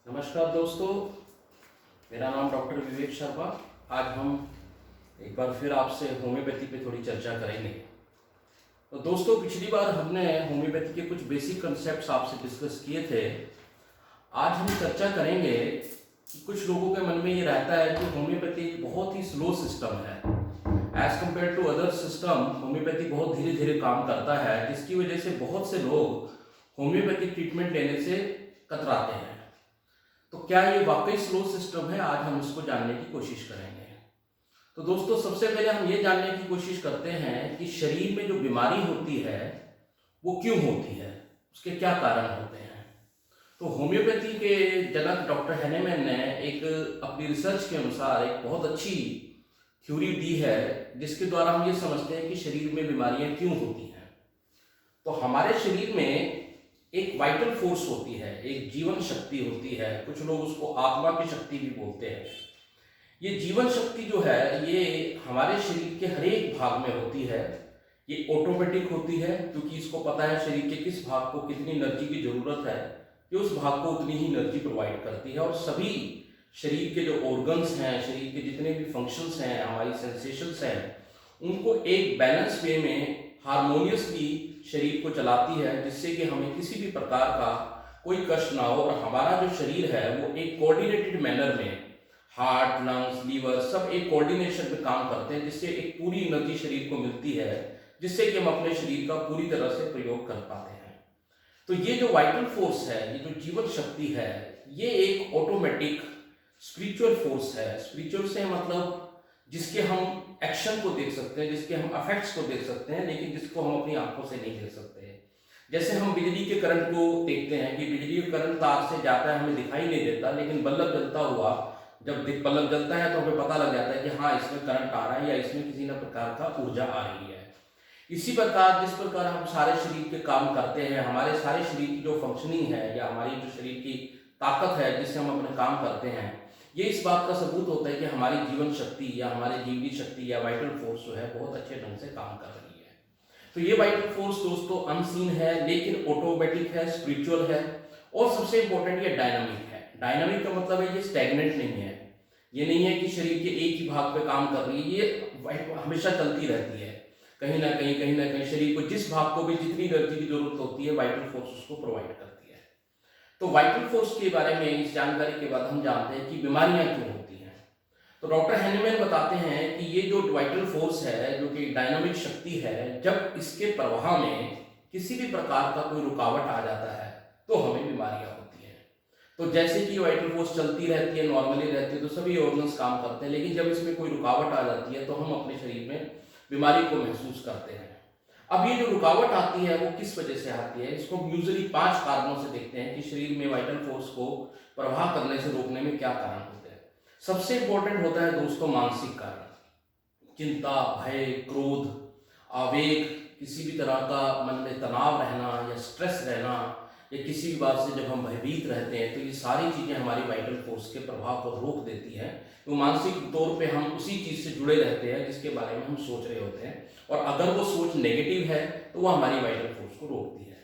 नमस्कार दोस्तों, मेरा नाम डॉक्टर विवेक शर्मा। आज हम एक बार फिर आपसे होम्योपैथी पे थोड़ी चर्चा करेंगे। तो दोस्तों, पिछली बार हमने होम्योपैथी के कुछ बेसिक कंसेप्ट्स आपसे डिस्कस किए थे। आज हम चर्चा करेंगे कि कुछ लोगों के मन में ये रहता है कि होम्योपैथी एक बहुत ही स्लो सिस्टम है। As compared to other system, homeopathy बहुत धीरे धीरे काम करता है, जिसकी वजह से बहुत से लोग होम्योपैथिक ट्रीटमेंट लेने से कतराते हैं। तो क्या ये वाकई स्लो सिस्टम है? आज हम इसको जानने की कोशिश करेंगे। तो दोस्तों, सबसे पहले हम ये जानने की कोशिश करते हैं कि शरीर में जो बीमारी होती है वो क्यों होती है, उसके क्या कारण होते हैं। तो होम्योपैथी के जनक डॉक्टर हैनेमैन ने एक अपनी रिसर्च के अनुसार एक बहुत अच्छी थ्योरी दी है, जिसके द्वारा हम ये समझते हैं कि शरीर में बीमारियां क्यों होती हैं। तो हमारे शरीर में एक वाइटल फोर्स होती है, एक जीवन शक्ति होती है, कुछ लोग उसको आत्मा की शक्ति भी बोलते हैं। ये जीवन शक्ति जो है ये हमारे शरीर के हर एक भाग में होती है। ये ऑटोमेटिक होती है, क्योंकि इसको पता है शरीर के किस भाग को कितनी एनर्जी की जरूरत है, ये उस भाग को उतनी ही एनर्जी प्रोवाइड करती है। और सभी शरीर के जो ऑर्गन्स हैं, शरीर के जितने भी फंक्शंस हैं, हमारी सेंसेशंस हैं, उनको एक बैलेंस वे में हारमोनियसली शरीर को चलाती है, जिससे कि हमें किसी भी प्रकार का कोई कष्ट ना हो और हमारा जो शरीर है वो एक कोऑर्डिनेटेड मैनर में, हार्ट, लंग्स, लीवर सब एक कोऑर्डिनेशन में काम करते हैं, जिससे एक पूरी एनर्जी शरीर को मिलती है, जिससे कि हम अपने शरीर का पूरी तरह से प्रयोग कर पाते हैं। तो ये जो वाइटल फोर्स है, ये जो जीवन शक्ति है, ये एक ऑटोमेटिक स्पिरिचुअल फोर्स है। स्पिरिचुअल से मतलब जिसके हम एक्शन को देख सकते हैं, जिसके हम अफेक्ट्स को देख सकते हैं, लेकिन जिसको हम अपनी आंखों से नहीं देख सकते। जैसे हम बिजली के करंट को देखते हैं कि बिजली का करंट तार से जाता है, हमें दिखाई नहीं देता, लेकिन बल्ब जलता हुआ जब बल्ब जलता है तो हमें पता लग जाता है कि हाँ, इसमें करंट आ रहा है या इसमें किसी न प्रकार का ऊर्जा आ रही है। इसी प्रकार जिस प्रकार हम सारे शरीर के काम करते हैं, हमारे सारे शरीर की जो फंक्शनिंग है या हमारी जो शरीर की ताकत है जिससे हम अपने काम करते हैं, ये इस बात का सबूत होता है कि हमारी जीवन शक्ति या हमारी जीवनी शक्ति या वाइटल फोर्स जो है बहुत अच्छे ढंग से काम कर रही है। तो ये वाइटल फोर्स दोस्तों अनसीन है, लेकिन ऑटोमेटिक है, स्पिरिचुअल है, और सबसे इंपॉर्टेंट ये डायनामिक है। डायनामिक का मतलब है ये स्टैग्नेंट नहीं है। ये नहीं है कि शरीर के एक ही भाग पे काम कर रही है, ये हमेशा चलती रहती है। कहीं ना कहीं शरीर को जिस भाग को भी जितनी एनर्जी की जरूरत होती है, वाइटल फोर्स उसको प्रोवाइड करती है। तो वाइटल फोर्स के बारे में इस जानकारी के बाद हम जानते हैं कि बीमारियां क्यों होती हैं। तो डॉक्टर हैनेमैन बताते हैं कि ये जो वाइटल फोर्स है, जो कि डायनामिक शक्ति है, जब इसके प्रवाह में किसी भी प्रकार का कोई रुकावट आ जाता है तो हमें बीमारियां होती हैं। तो जैसे कि वाइटल फोर्स चलती रहती है, नॉर्मली रहती है, तो सभी ऑर्गन्स काम करते हैं, लेकिन जब इसमें कोई रुकावट आ जाती है तो हम अपने शरीर में बीमारी को महसूस करते हैं। अब ये जो रुकावट आती है वो किस वजह से आती है, इसको हम यूजुअली 5 कारणों से देखते हैं कि शरीर में वाइटल फोर्स को प्रवाह करने से रोकने में क्या कारण होते हैं। सबसे इंपॉर्टेंट होता है दोस्तों मानसिक कारण। चिंता, भय, क्रोध, आवेग, किसी भी तरह का मन में तनाव रहना या स्ट्रेस रहना, या किसी भी बात से जब हम भयभीत रहते हैं, तो ये सारी चीज़ें हमारी वाइटल फोर्स के प्रभाव को रोक देती हैं। तो मानसिक तौर पे हम उसी चीज़ से जुड़े रहते हैं जिसके बारे में हम सोच रहे होते हैं, और अगर वो सोच नेगेटिव है तो वो हमारी वाइटल फोर्स को रोकती है।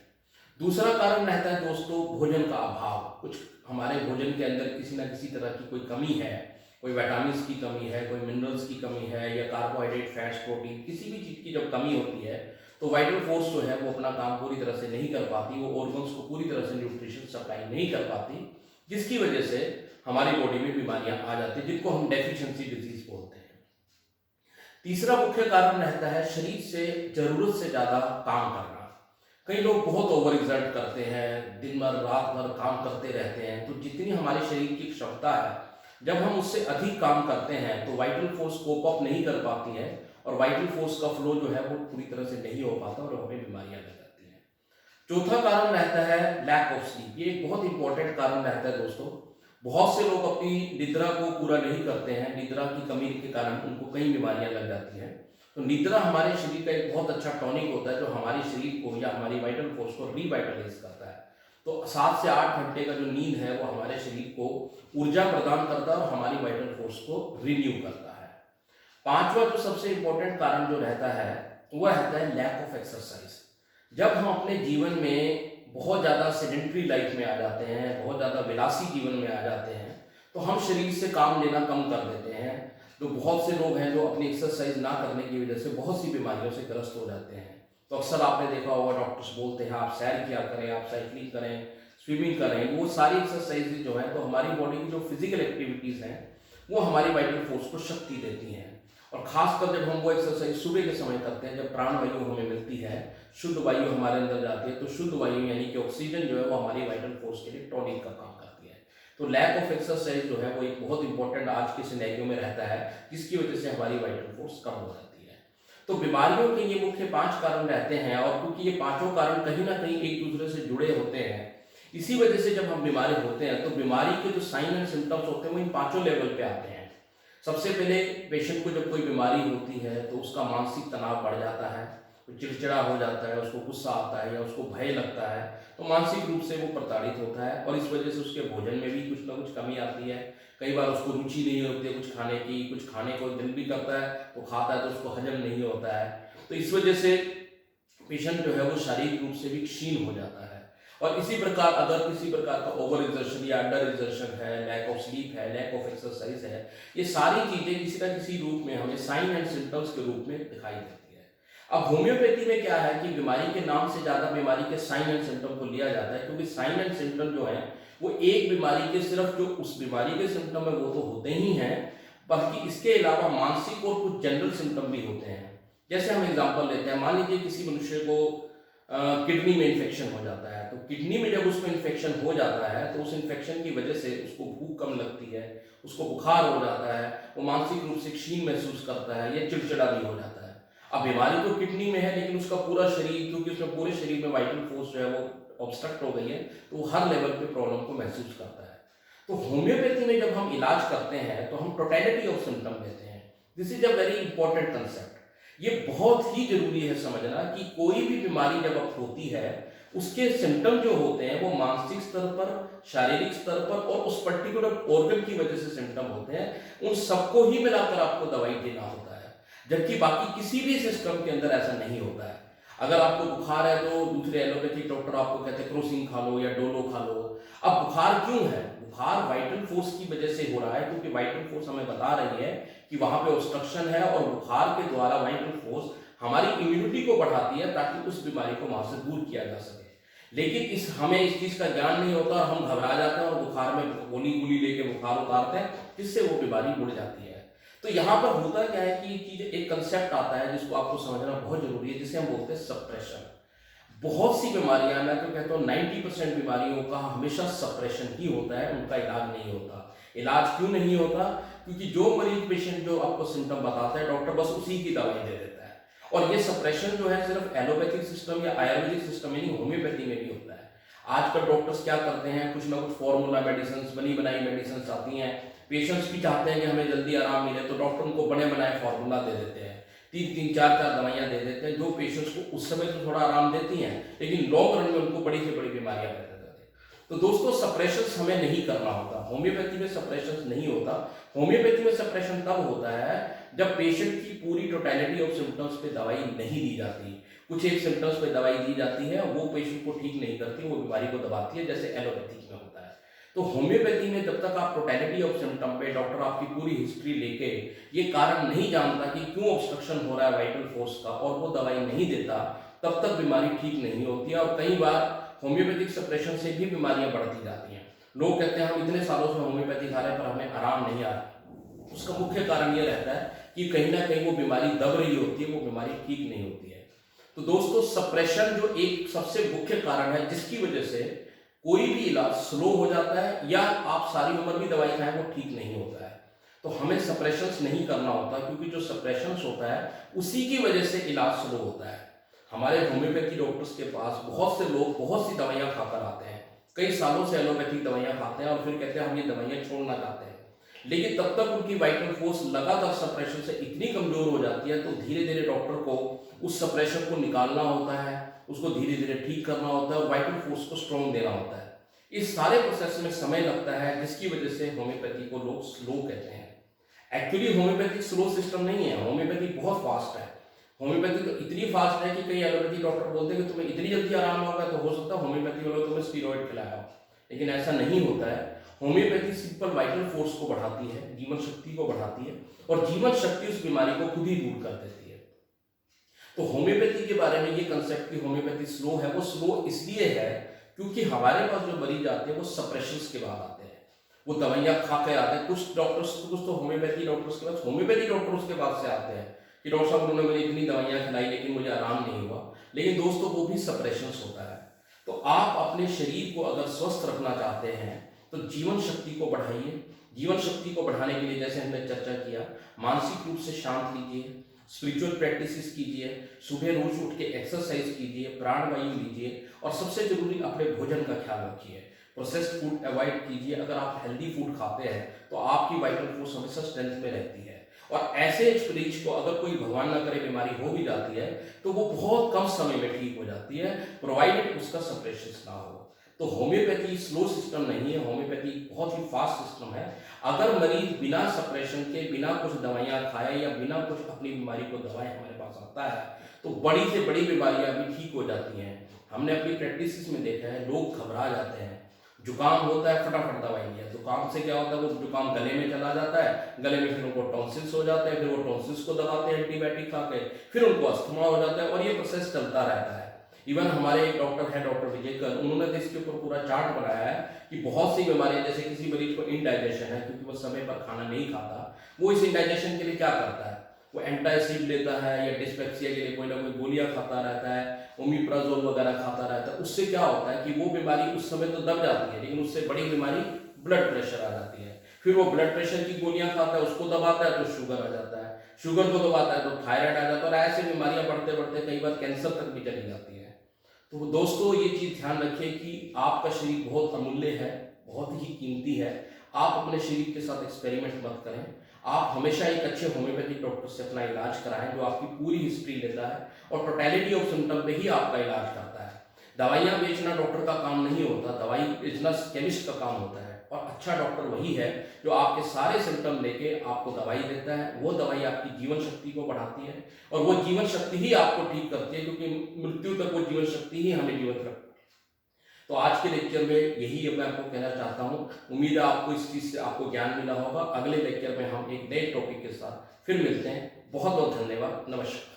दूसरा कारण रहता है दोस्तों भोजन का अभाव। कुछ हमारे भोजन के अंदर किसी न किसी तरह की कोई कमी है, कोई विटामिन की कमी है, कोई मिनरल्स की कमी है, या कार्बोहाइड्रेट, फैट्स, प्रोटीन, किसी भी चीज़ की जब कमी होती है तो वाइटल फोर्स जो है वो अपना काम पूरी तरह से नहीं कर पाती, वो ऑर्गन्स को पूरी तरह से न्यूट्रिशन सप्लाई नहीं कर पाती, जिसकी वजह से हमारी बॉडी में बीमारियां आ जाती हैं, जिनको हम डेफिशिएंसी डिजीज बोलते हैं। तीसरा मुख्य कारण रहता है शरीर से जरूरत से ज्यादा काम करना। कई लोग बहुत ओवर एग्जर्ट करते हैं, दिन भर रात भर काम करते रहते हैं, तो जितनी हमारे शरीर की क्षमता है, जब हम उससे अधिक काम करते हैं तो वाइटल फोर्स कोप अप नहीं कर पाती है, और वाइटल फोर्स का फ्लो जो है वो पूरी तरह से नहीं हो पाता और हमें बीमारियां लग जाती हैं। चौथा कारण रहता है लैक ऑफ स्लीप। ये एक बहुत इंपॉर्टेंट कारण रहता है दोस्तों। बहुत से लोग अपनी निद्रा को पूरा नहीं करते हैं, निद्रा की कमी के कारण उनको कई बीमारियां लग जाती हैं। तो निद्रा हमारे शरीर का एक बहुत अच्छा टॉनिक होता है, जो हमारे शरीर को या हमारी वाइटल फोर्स को रिवाइटलाइज करता है। तो 7 से 8 घंटे का जो नींद है वो हमारे शरीर को ऊर्जा प्रदान करता है और हमारी वाइटल फोर्स को रिन्यू करता है। पांचवा जो सबसे इंपॉर्टेंट कारण जो रहता है वो रहता है लैक ऑफ एक्सरसाइज। जब हम अपने जीवन में बहुत ज़्यादा सेडेंट्री लाइफ में आ जाते हैं, बहुत ज़्यादा विलासी जीवन में आ जाते हैं, तो हम शरीर से काम लेना कम कर देते हैं। तो बहुत से लोग हैं जो अपनी एक्सरसाइज ना करने की वजह से बहुत सी बीमारियों से ग्रस्त हो जाते हैं। तो अक्सर आपने देखा होगा डॉक्टर्स बोलते हैं आप सैर किया करें, आप साइकिलिंग करें, स्विमिंग करें। वो सारी एक्सरसाइज जो है तो हमारी बॉडी की जो फिजिकल एक्टिविटीज़ हैं वो हमारी वाइटल फोर्स को शक्ति देती हैं। और खासकर जब हम वो एक्सरसाइज सुबह के समय करते हैं, जब प्राणवायु हमें मिलती है, शुद्ध वायु हमारे अंदर जाती है, तो शुद्ध वायु यानी कि ऑक्सीजन जो है वो हमारी वाइटल फोर्स के लिए टॉनिक का काम करती है। तो लैक ऑफ एक्सरसाइज जो है वो एक बहुत इंपॉर्टेंट आज के सिनेरियो में रहता है, जिसकी वजह से हमारी वाइटल फोर्स कम हो जाती है। तो बीमारियों के ये मुख्य 5 कारण रहते हैं, और क्योंकि ये पांचों कारण कहीं ना कहीं एक दूसरे से जुड़े होते हैं, इसी वजह से जब हम बीमारी होते हैं तो बीमारी के जो साइन एंड सिम्टम्स होते हैं वो इन पांचों लेवल पे आते हैं। सबसे पहले पेशेंट को जब कोई बीमारी होती है तो उसका मानसिक तनाव बढ़ जाता है, वो चिड़चिड़ा हो जाता है, उसको गुस्सा आता है या उसको भय लगता है, तो मानसिक रूप से वो प्रताड़ित होता है और इस वजह से उसके भोजन में भी कुछ ना कुछ कमी आती है। कई बार उसको रुचि नहीं होती है कुछ खाने की, कुछ खाने को दिल भी करता है तो खाता है तो उसको हजम नहीं होता है। तो इस वजह से पेशेंट जो है वो शारीरिक रूप से भी क्षीण हो जाता है। और इसी प्रकार अगर किसी प्रकार का ओवर एक्सर्शन या अंडर एक्सर्शन है, लैक ऑफ स्लीप है, लैक ऑफ एक्सरसाइज है, ये सारी चीजें किसी न किसी रूप में हमें साइन एंड सिम्टम्स के रूप में दिखाई देती है। अब होम्योपैथी में क्या है कि बीमारी के नाम से ज्यादा बीमारी के साइन एंड सिम्टम को लिया जाता है, क्योंकि साइन एंड सिम्टम जो है वो एक बीमारी के सिर्फ जो उस बीमारी के सिम्टम है वो तो होते ही हैं, बल्कि इसके अलावा मानसिक और कुछ जनरल सिम्टम भी होते हैं। जैसे हम एग्जाम्पल लेते हैं, मान लीजिए किसी मनुष्य को किडनी में इन्फेक्शन हो जाता है, तो किडनी में जब उसको इन्फेक्शन हो जाता है तो उस इन्फेक्शन की वजह से उसको भूख कम लगती है, उसको बुखार हो जाता है, वो मानसिक रूप से क्षीण महसूस करता है, या चिड़चिड़ा भी हो जाता है। अब बीमारी तो किडनी में है लेकिन उसका पूरा शरीर, क्योंकि उसमें पूरे शरीर में वाइटल फोर्स जो है वो ऑब्स्ट्रक्ट हो गई है, तो वो हर लेवल पे प्रॉब्लम को महसूस करता है। तो होम्योपैथी में जब हम इलाज करते हैं तो हम टोटलिटी ऑफ सिम्टम देते हैं। This is a very important concept. ये बहुत ही जरूरी है समझना कि कोई भी बीमारी जब अब होती है उसके सिम्टम जो होते हैं वो मानसिक स्तर पर, शारीरिक स्तर पर और उस पर्टिकुलर ऑर्गन की वजह से सिम्टम होते हैं, उन सबको ही मिलाकर आपको दवाई देना होता है। जबकि बाकी किसी भी सिस्टम के अंदर ऐसा नहीं होता है। अगर आपको बुखार है तो दूसरे एलोपैथिक डॉक्टर आपको कहते हैं क्रोसिन खा लो या डोलो खा लो। अब बुखार क्यों है? बुखार वाइटल फोर्स की वजह से हो रहा है, क्योंकि वाइटल फोर्स हमें बता रही है कि वहां पे ऑब्स्ट्रक्शन है, और बुखार के द्वारा वाइटल फोर्स हमारी इम्यूनिटी को बढ़ाती है ताकि उस बीमारी को वहां से दूर किया जा सके। लेकिन हमें इस चीज का ज्ञान नहीं होता और हम घबरा जाते हैं और बुखार में गोली लेके बुखार उतारते हैं, जिससे वो बीमारी बढ़ जाती है। तो यहाँ पर होता क्या है कि चीज एक कंसेप्ट आता है जिसको आपको समझना बहुत जरूरी है, जिसे हम बोलते हैं सप्रेशन। बहुत सी बीमारियां, मैं तो कहता हूँ 90% बीमारियों का हमेशा सप्रेशन ही होता है, उनका इलाज नहीं होता। इलाज क्यों नहीं होता? क्योंकि जो मरीज पेशेंट जो आपको सिम्टम बताता है डॉक्टर बस उसी की दवाई दे देता है। और ये सप्रेशन जो है सिर्फ एलोपैथिक सिस्टम या आयुर्वेदिक सिस्टम यानी होम्योपैथी में भी होता है। आजकल डॉक्टर्स क्या करते हैं, कुछ ना कुछ फॉर्मूला मेडिसिन, बनी बनाई मेडिसिन आती हैं, पेशेंट्स भी चाहते हैं कि हमें जल्दी आराम मिले, तो डॉक्टर उनको बने बनाए फॉर्मूला दे देते हैं, 3-3, 4-4 दवाइयां दे देते हैं, जो पेशेंट्स को उस समय तो थोड़ा आराम देती हैं लेकिन लॉन्ग रन में उनको बड़ी से बड़ी बीमारियां पैदा करती हैं। तो दोस्तों सप्रेशन हमें नहीं करना होता, होम्योपैथी में सप्रेशन नहीं होता। होम्योपैथी में सप्रेशन तब होता है जब पेशेंट की पूरी टोटलिटी ऑफ सिम्टम्स पे दवाई नहीं दी जाती। कुछ एक सिम्टम्स पे दवाई दी जाती है, वो पेशेंट को ठीक नहीं करती, वो बीमारी को दबाती है, जैसे एलोपैथी में होता है। तो होम्योपैथी में जब तक आप टोटलिटी ऑफ सिम्टम पे डॉक्टर आपकी पूरी हिस्ट्री लेके ये कारण नहीं जानता कि क्यों ऑब्स्ट्रक्शन हो रहा है वाइटल फोर्स का और वो दवाई नहीं देता, तब तक बीमारी ठीक नहीं होती है। और कई बार होम्योपैथिक सप्रेशन से भी बीमारियां बढ़ती जाती हैं। लोग कहते हैं हम इतने सालों से होम्योपैथी खा रहे हैं पर हमें आराम नहीं आ रहा। उसका मुख्य कारण ये रहता है कि कहीं ना कहीं वो बीमारी दब रही होती है, वो बीमारी ठीक नहीं होती है। तो दोस्तों सप्रेशन जो एक सबसे मुख्य कारण है जिसकी वजह से कोई भी इलाज स्लो हो जाता है या आप सारी उम्र भी दवाई खाएं वो ठीक नहीं होता है। तो हमें सप्रेशंस नहीं करना होता, क्योंकि जो सप्रेशंस होता है उसी की वजह से इलाज स्लो होता है। हमारे होम्योपैथी डॉक्टर्स के पास बहुत से लोग बहुत सी दवाइयां खाकर आते हैं, कई सालों से एलोपैथिक दवाइयां खाते हैं और फिर कहते हैं हम ये दवाइयां छोड़ना चाहते हैं, लेकिन तब तक उनकी वाइटल फोर्स लगातार सप्रेशन से इतनी कमजोर हो जाती है तो धीरे धीरे डॉक्टर को उस सप्रेशन को निकालना होता है, उसको धीरे धीरे ठीक करना होता है और वाइटल फोर्स को स्ट्रॉन्ग देना होता है। इस सारे प्रोसेस में समय लगता है, जिसकी वजह से होम्योपैथी को लोग स्लो कहते हैं। एक्चुअली होम्योपैथी स्लो सिस्टम नहीं है, होम्योपैथी बहुत फास्ट है। होम्योपैथी तो इतनी फास्ट है कि कई एलोपैथी डॉक्टर बोलते हैं कि तुम्हें इतनी जल्दी आराम होगा, तो हो सकता है होम्योपैथी वालों तुम्हें स्टीरॉइड खिलाया हो, लेकिन ऐसा नहीं होता है। होम्योपैथी सिंपल वाइटल फोर्स को बढ़ाती है, जीवन शक्ति को बढ़ाती है, और जीवन शक्ति उस बीमारी को खुद ही दूर कर देती है। तो होम्योपैथी के बारे में ये कंसेप्ट कि होम्योपैथी स्लो है, वो स्लो इसलिए है क्योंकि हमारे पास जो मरीज आते हैं वो सप्रेशंस के बाद आते हैं, वो दवाइयाँ खा के आते हैं। कुछ डॉक्टर्स, कुछ तो होम्योपैथी डॉक्टर्स के पास, होम्योपैथी डॉक्टर्स के पास से आते हैं कि डॉक्टर साहब उन्होंने मुझे इतनी दवाइयाँ खिलाई लेकिन मुझे आराम नहीं हुआ। लेकिन दोस्तों वो भी सप्रेशंस होता है। तो आप अपने शरीर को अगर स्वस्थ रखना चाहते हैं तो जीवन शक्ति को बढ़ाइए। जीवन शक्ति को बढ़ाने के लिए जैसे हमने चर्चा किया, मानसिक रूप से शांत लीजिए, स्पिरिचुअल प्रैक्टिसेस कीजिए, सुबह रोज उठ के एक्सरसाइज कीजिए, प्राणवायु लीजिए, और सबसे जरूरी अपने भोजन का ख्याल रखिए। प्रोसेस्ड फूड अवॉइड कीजिए। अगर आप हेल्दी फूड खाते हैं तो आपकी वाइटल फोर्स हमेशा स्ट्रेंथ में रहती है। और ऐसे मरीज को अगर कोई भगवान ना करे बीमारी हो भी जाती है तो वो बहुत कम समय में ठीक हो जाती है, प्रोवाइडेड उसका सप्रेशन ना हो। तो होम्योपैथी स्लो सिस्टम नहीं है, होम्योपैथी बहुत ही फास्ट सिस्टम है। अगर मरीज बिना सप्रेशन के, बिना कुछ दवाइयाँ खाए या बिना कुछ अपनी बीमारी को दवाएं हमारे पास आता है तो बड़ी से बड़ी बीमारियां भी ठीक हो जाती हैं। हमने अपनी प्रैक्टिस में देखा है, लोग घबरा जाते हैं, जुकाम होता है फटाफट दवाई लिया, जुकाम से क्या होता है, वो जुकाम गले में चला जाता है, गले में फिर उनको टॉन्सिल्स हो जाते हैं, फिर वो टॉन्सिल्स को दबाते हैं एंटीबायोटिक खा के, फिर उनको अस्थमा हो जाता है, और ये प्रोसेस चलता रहता है। इवन हमारे एक डॉक्टर है, डॉक्टर विजयकर, उन्होंने तो इसके ऊपर पूरा चार्ट बनाया है कि बहुत सी बीमारियां, जैसे किसी मरीज को इनडाइजेशन है क्योंकि वो समय पर खाना नहीं खाता, वो इस इनडाइजेशन के लिए क्या करता है, वो एंटासिड लेता है या डिस्पेप्सिया के लिए कोई ना कोई गोलियां खाता रहता है, ओमिप्राजोल वगैरह खाता रहता है। उससे क्या होता है कि वो बीमारी उस समय तो दब जाती है, लेकिन उससे बड़ी बीमारी ब्लड प्रेशर आ जाती है। फिर वो ब्लड प्रेशर की गोलियां खाता है, उसको दबाता है तो शुगर आ जाता है, शुगर को दबाता है तो थायराइड आ जाता है, और ऐसे बीमारियां बढ़ते बढ़ते कई बार कैंसर तक भी चली जाती है। तो दोस्तों ये चीज ध्यान रखिए कि आपका शरीर बहुत अमूल्य है, बहुत ही कीमती है। आप अपने शरीर के साथ एक्सपेरिमेंट मत करें। आप हमेशा एक अच्छे होम्योपैथिक डॉक्टर से अपना इलाज कराएं जो आपकी पूरी हिस्ट्री लेता है और टोटलिटी ऑफ सिम्टम पे ही आपका इलाज करता है। दवाइयाँ बेचना डॉक्टर का काम नहीं होता, दवाई बेचना केमिस्ट का काम होता है। और अच्छा डॉक्टर वही है जो आपके सारे सिम्टम लेके आपको दवाई देता है। वो दवाई आपकी जीवन शक्ति को बढ़ाती है और वो जीवन शक्ति ही आपको ठीक करती है, क्योंकि मृत्यु तक वो जीवन शक्ति ही हमें जीवित रखती है। तो आज के लेक्चर में यही मैं आपको कहना चाहता हूँ। उम्मीद है आपको इस चीज़ से आपको ज्ञान मिला होगा। अगले लेक्चर में हम एक नए टॉपिक के साथ फिर मिलते हैं। बहुत बहुत धन्यवाद। नमस्कार।